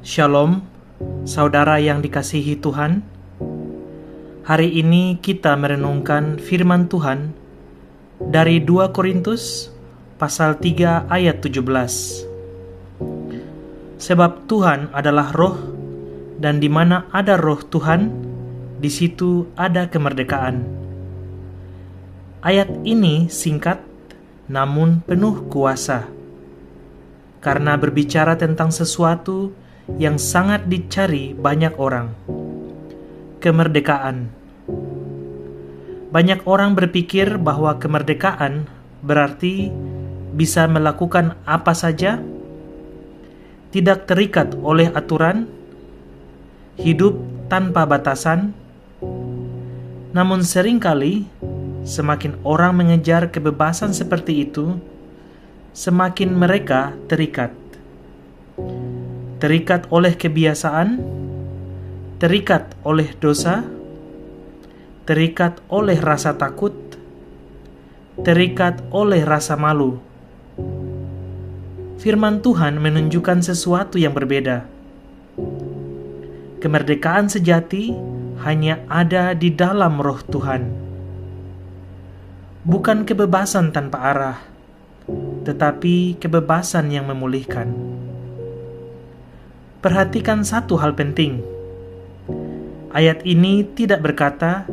Shalom, saudara yang dikasihi Tuhan. Hari ini kita merenungkan firman Tuhan dari 2 Korintus pasal 3 ayat 17. Sebab Tuhan adalah roh, dan di mana ada roh Tuhan, di situ ada kemerdekaan. Ayat ini singkat namun penuh kuasa, karena berbicara tentang sesuatu yang sangat dicari banyak orang. Kemerdekaan. Banyak orang berpikir bahwa kemerdekaan berarti bisa melakukan apa saja, tidak terikat oleh aturan, hidup tanpa batasan. Namun seringkali semakin orang mengejar kebebasan seperti itu, semakin mereka terikat oleh kebiasaan, terikat oleh dosa, terikat oleh rasa takut, terikat oleh rasa malu. Firman Tuhan menunjukkan sesuatu yang berbeda. Kemerdekaan sejati hanya ada di dalam roh Tuhan. Bukan kebebasan tanpa arah, tetapi kebebasan yang memulihkan. Perhatikan satu hal penting. Ayat ini tidak berkata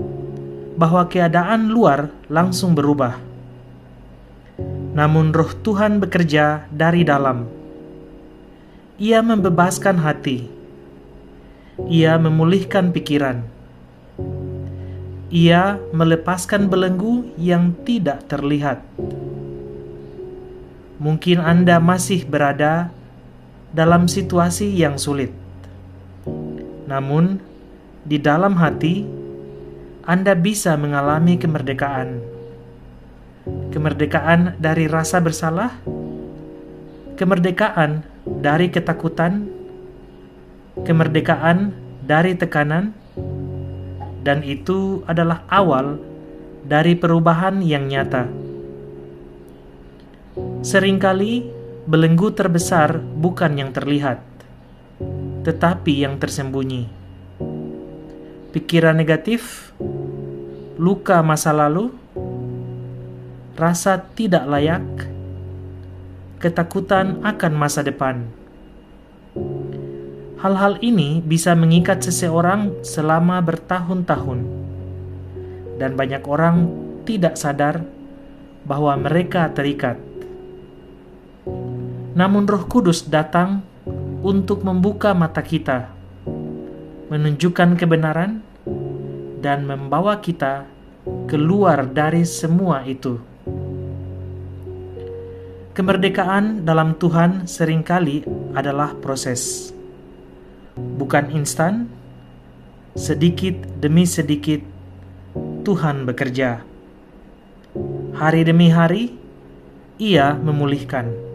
bahwa keadaan luar langsung berubah. Namun roh Tuhan bekerja dari dalam. Ia membebaskan hati. Ia memulihkan pikiran. Ia melepaskan belenggu yang tidak terlihat. Mungkin Anda masih berada dalam situasi yang sulit. Namun, di dalam hati, Anda bisa mengalami kemerdekaan. Kemerdekaan dari rasa bersalah, kemerdekaan dari ketakutan, kemerdekaan dari tekanan, dan itu adalah awal dari perubahan yang nyata. Seringkali belenggu terbesar bukan yang terlihat, tetapi yang tersembunyi. Pikiran negatif, luka masa lalu, rasa tidak layak, ketakutan akan masa depan. Hal-hal ini bisa mengikat seseorang selama bertahun-tahun, dan banyak orang tidak sadar bahwa mereka terikat. Namun Roh Kudus datang untuk membuka mata kita, menunjukkan kebenaran, dan membawa kita keluar dari semua itu. Kemerdekaan dalam Tuhan seringkali adalah proses. Bukan instan, sedikit demi sedikit Tuhan bekerja. Hari demi hari, Ia memulihkan.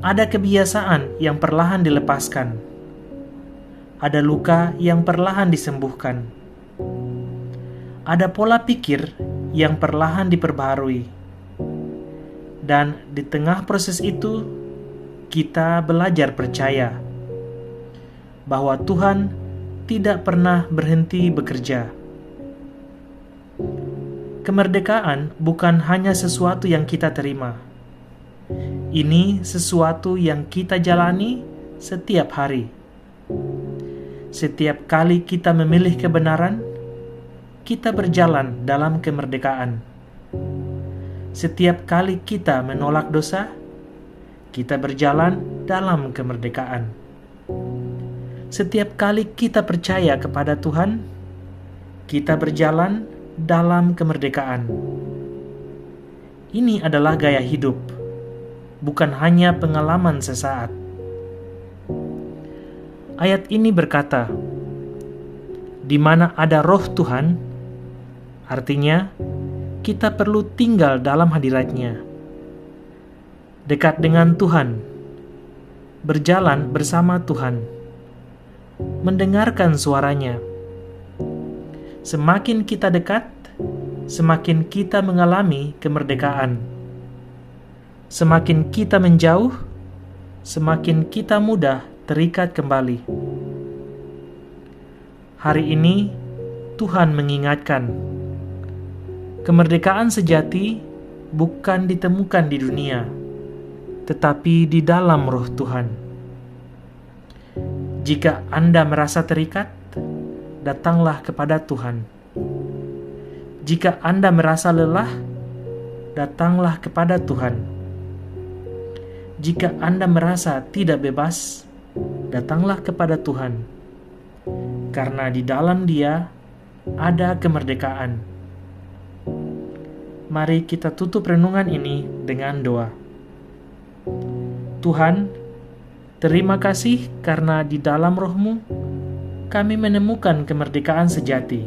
Ada kebiasaan yang perlahan dilepaskan. Ada luka yang perlahan disembuhkan. Ada pola pikir yang perlahan diperbaharui. Dan di tengah proses itu, kita belajar percaya bahwa Tuhan tidak pernah berhenti bekerja. Kemerdekaan bukan hanya sesuatu yang kita terima. Ini sesuatu yang kita jalani setiap hari. Setiap kali kita memilih kebenaran, kita berjalan dalam kemerdekaan. Setiap kali kita menolak dosa, kita berjalan dalam kemerdekaan. Setiap kali kita percaya kepada Tuhan, kita berjalan dalam kemerdekaan. Ini adalah gaya hidup, bukan hanya pengalaman sesaat. Ayat ini berkata, di mana ada roh Tuhan, artinya kita perlu tinggal dalam hadirat-Nya, dekat dengan Tuhan, berjalan bersama Tuhan, mendengarkan suaranya. Semakin kita dekat, semakin kita mengalami kemerdekaan. Semakin kita menjauh, semakin kita mudah terikat kembali. Hari ini Tuhan mengingatkan, kemerdekaan sejati bukan ditemukan di dunia, tetapi di dalam Roh Tuhan. Jika Anda merasa terikat, datanglah kepada Tuhan. Jika Anda merasa lelah, datanglah kepada Tuhan. Jika Anda merasa tidak bebas, datanglah kepada Tuhan. Karena di dalam Dia ada kemerdekaan. Mari kita tutup renungan ini dengan doa. Tuhan, terima kasih karena di dalam Roh-Mu kami menemukan kemerdekaan sejati.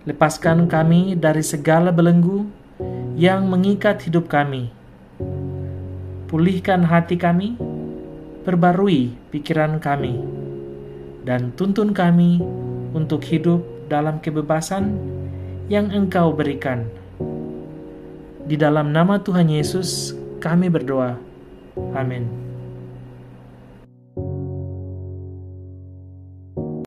Lepaskan kami dari segala belenggu yang mengikat hidup kami. Pulihkan hati kami, perbarui pikiran kami, dan tuntun kami untuk hidup dalam kebebasan yang Engkau berikan. Di dalam nama Tuhan Yesus kami berdoa. Amin.